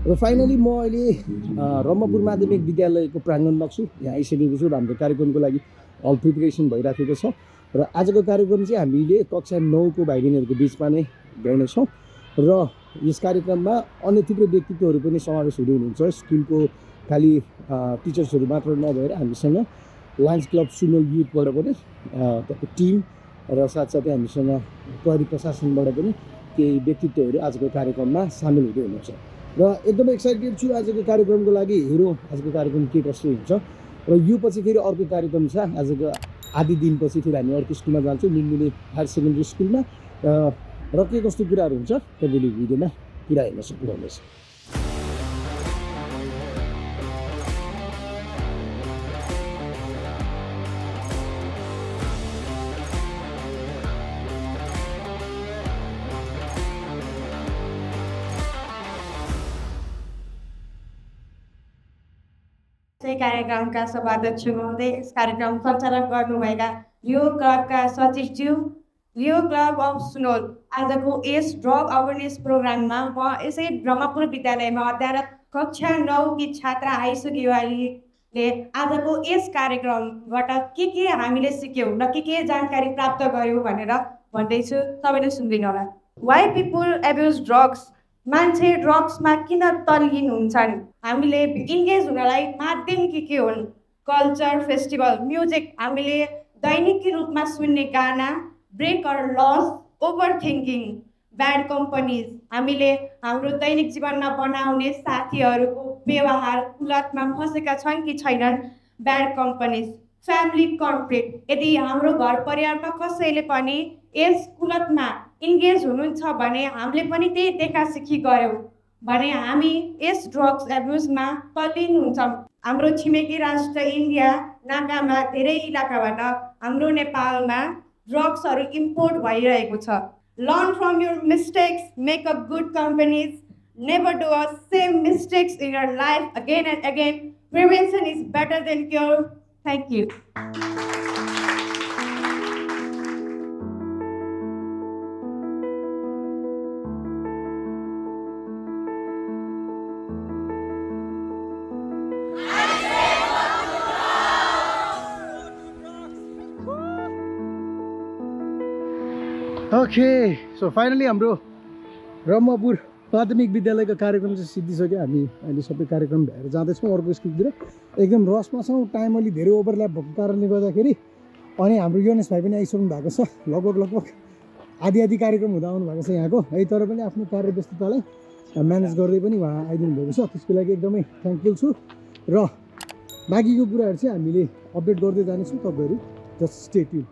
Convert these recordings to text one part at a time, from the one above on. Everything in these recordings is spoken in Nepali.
र फाइनली म अहिले रम्मपुर माध्यमिक विद्यालयको प्राङ्गणमा छु। यहाँ आइसकेको छु र हाम्रो कार्यक्रमको लागि अल प्रिपरेसन भइराखेको छ। र आजको कार्यक्रम चाहिँ हामीले कक्षा 9को भाइ बहिनीहरूको बिचमा नै गर्नेछौँ र यस कार्यक्रममा अन्य थुप्रै व्यक्तित्वहरू पनि समावेश हुँदै हुनुहुन्छ। स्कुलको खालि टिचर्सहरू मात्र नभएर हामीसँग लायन्स क्लब सुनल युथबाट पनि टिम र साथसाथै हामीसँग प्रहरी प्रशासनबाट पनि केही व्यक्तित्वहरू आजको कार्यक्रममा सामेल हुँदै हुनुहुन्छ र एकदमै एक्साइटेड छु आजको कार्यक्रमको लागि। हेरौँ आजको कार्यक्रम के कस्तो हुन्छ। र यो पछि फेरि अर्को कार्यक्रम छ। आजको आधी दिनपछि फेरि हामी अर्को स्कुलमा जान्छौँ, मिनमिने हायर सेकेन्ड्री स्कुलमा। र के कस्तो कुराहरू हुन्छ तपाईँले भिडियोमा पुरा हेर्न सक्नुहुनेछ। कार्यक्रमका सभाध्यक्ष महोदय, यस कार्यक्रम सञ्चालन गर्नुभएका लियो क्लबका सचिवज्यू, लियो क्लब अफ सुनोल, आजको यस ड्रग अवेरनेस प्रोग्राममा म यसै ब्रह्मपुर विद्यालयमा अध्ययनरत कक्षा 9 की छात्रा आइसकेवालीले आजको यस कार्यक्रमबाट के हामीले सिक्यौँ र के जानकारी प्राप्त गऱ्यौँ भनेर भन्दैछु। सबैले सुनिदिनु होला। वाइ पिपुल एब्युज ड्रग्स, मान्छे ड्रग्समा किन तल्लीन हुन्छन्? हामीले इन्गेज हुनलाई माध्यम के हुन्? कल्चर, फेस्टिभल, म्युजिक, हामीले दैनिक रूपमा सुन्ने गाना, ब्रेक अर लस, ओभर थिङ्किङ, ब्याड कम्पनीज, हामीले हाम्रो दैनिक जीवनमा बनाउने साथीहरूको व्यवहार कुलतमा फसेका छन् कि छैनन्, ब्याड कम्पनीज, फ्यामिली कन्फ्लिक्ट, यदि हाम्रो घर परिवारमा कसैले पनि यस कुलतमा इन्गेज हुनुहुन्छ भने हामीले पनि त्यही देखासिखी गऱ्यौँ भने हामी यस ड्रग्स एब्युजमा तल्लीन हुन्छौँ। हाम्रो छिमेकी राष्ट्र इन्डिया नाकामा धेरै इलाकाबाट हाम्रो नेपालमा ड्रग्सहरू इम्पोर्ट भइरहेको छ। Learn from your mistakes, make a good companies, never do a same mistakes in your life again and again, prevention is better than cure. Thank you. Okay, so finally हाम्रो ब्रह्मपुर प्राथमिक विद्यालयको कार्यक्रम चाहिँ सिद्धिसक्यो। हामी अहिले सबै कार्यक्रम भएर जाँदैछौँ अर्को स्कुलतिर। एकदम रसमा छौँ, टाइम अलि धेरै ओभरल्याप भएको कारणले गर्दाखेरि। अनि हाम्रो योनेश भाइ पनि आइसक्नु भएको छ। लगभग आधी कार्यक्रम हुँदा आउनु भएको छ यहाँको है। तर पनि आफ्नो कार्य व्यस्ततालाई म्यानेज गर्दै पनि उहाँ आइदिनु भएको छ। त्यसको लागि एकदमै थ्याङ्कफुल छु। र बाँकीको कुराहरू चाहिँ हामीले अपडेट गर्दै जानेछौँ। तपाईँहरू जस्ट स्टे ट्युन।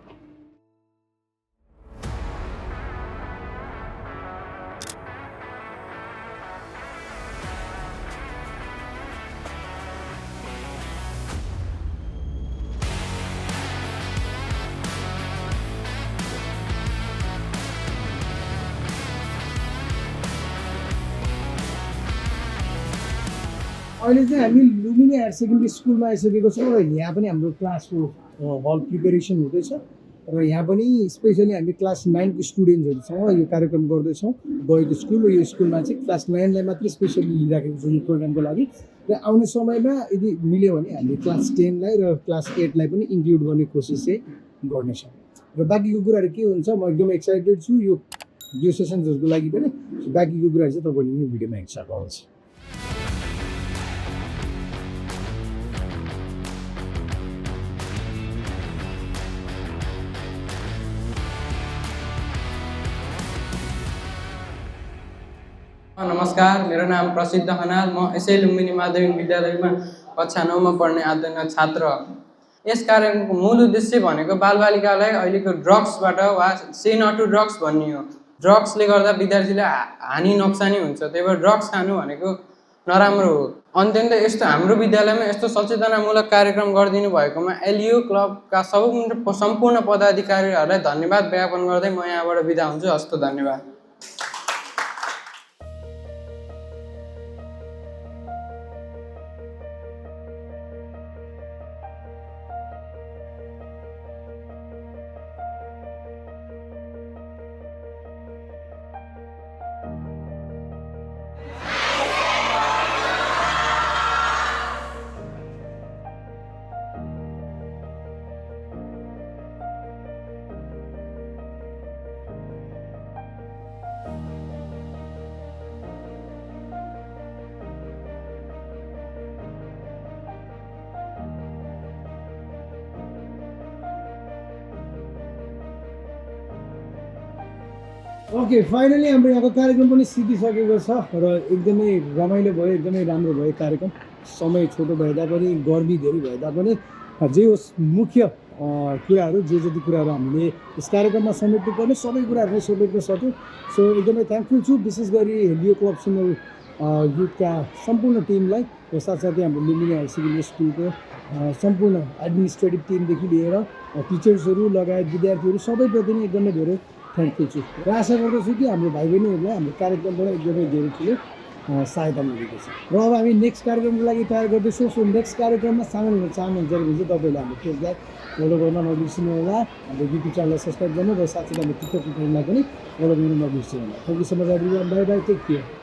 अहिले चाहिँ हामी लुम्बिनी हायर सेकेन्ड्री स्कुलमा आइसकेको छौँ र यहाँ पनि हाम्रो क्लासको हल प्रिपेरेसन हुँदैछ। र यहाँ पनि स्पेसली हामी क्लास 9को स्टुडेन्ट्सहरूसँग यो कार्यक्रम गर्दैछौँ। गएको स्कुल र यो स्कुलमा चाहिँ क्लास 9लाई मात्रै स्पेसली लिइराखेको छ यो प्रोग्रामको लागि। र आउने समयमा यदि मिल्यो भने हामी क्लास 10लाई र क्लास 8लाई पनि इन्क्लुड गर्ने कोसिस चाहिँ गर्नेछौँ। र बाँकीको कुराहरू के हुन्छ म एकदमै एक्साइटेड छु यो सेसन्सहरूको लागि पनि। बाँकीको कुराहरू चाहिँ तपाईँले भिडियोमा हेर्न सक्नुहुन्छ। नमस्कार, मेरो नाम प्रसिद्ध खनाल। म यसै लुम्बिनी माध्यमिक विद्यालयमा कक्षा 9मा पढ्ने अध्ययनरत छात्र। यस कार्यक्रमको मूल उद्देश्य भनेको बालबालिकालाई अहिलेको ड्रग्सबाट वा से नट टु ड्रग्स भन्ने हो। ड्रग्सले गर्दा विद्यार्थीलाई हानि नोक्सानी हुन्छ, त्यही भएर ड्रग्स खानु भनेको नराम्रो हो। अन्त्यन्त यस्तो हाम्रो विद्यालयमा यस्तो सचेतनामूलक कार्यक्रम गरिदिनु भएकोमा एलयु क्लबका सम्पूर्ण पदाधिकारीहरूलाई धन्यवाद ज्ञापन गर्दै म यहाँबाट बिदा हुन्छु। हस्त, धन्यवाद। ओके फाइनली हाम्रो यहाँको कार्यक्रम पनि सिद्धिसकेको छ र एकदमै रमाइलो भयो एकदमै राम्रो भयो कार्यक्रम समय छोटो भए तापनि गर्मी धेरै भए तापनि जे होस् मुख्य कुराहरू जे जति कुराहरू हामीले यस कार्यक्रममा समेट्नुपर्ने सबै कुराहरू नै समेट्न सक्यौँ सो एकदमै थ्याङ्कफुल छु विशेष गरी लियो क्लब सुनोल युथका सम्पूर्ण टिमलाई र साथसाथै हाम्रो लुम्बिनी हायर सेकेन्डरी स्कुलको सम्पूर्ण एडमिनिस्ट्रेटिभ टिमदेखि लिएर टिचर्सहरू लगायत विद्यार्थीहरू सबैप्रति नै एकदमै धेरै थ्याङ्कफुल छु र आशा गर्दछु कि हाम्रो भाइ बहिनीहरूलाई हाम्रो कार्यक्रमबाट एकदमै धेरै ठुलो सहायता मिलेको छ र अब हामी नेक्स्ट कार्यक्रमको लागि तयार गर्दैछौँ सो नेक्स्ट कार्यक्रममा सामेल हुन चाहनुहुन्छ भने चाहिँ तपाईँले हाम्रो पेजलाई फलो गर्न नबिर्सिनु होला हाम्रो युट्युब च्यानललाई सब्सक्राइब गर्नु र साथसाथै हाम्रो टिकटक पेजलाई पनि फलो गर्नु नबिर्सिनु होला thank you so much everyone bye bye take care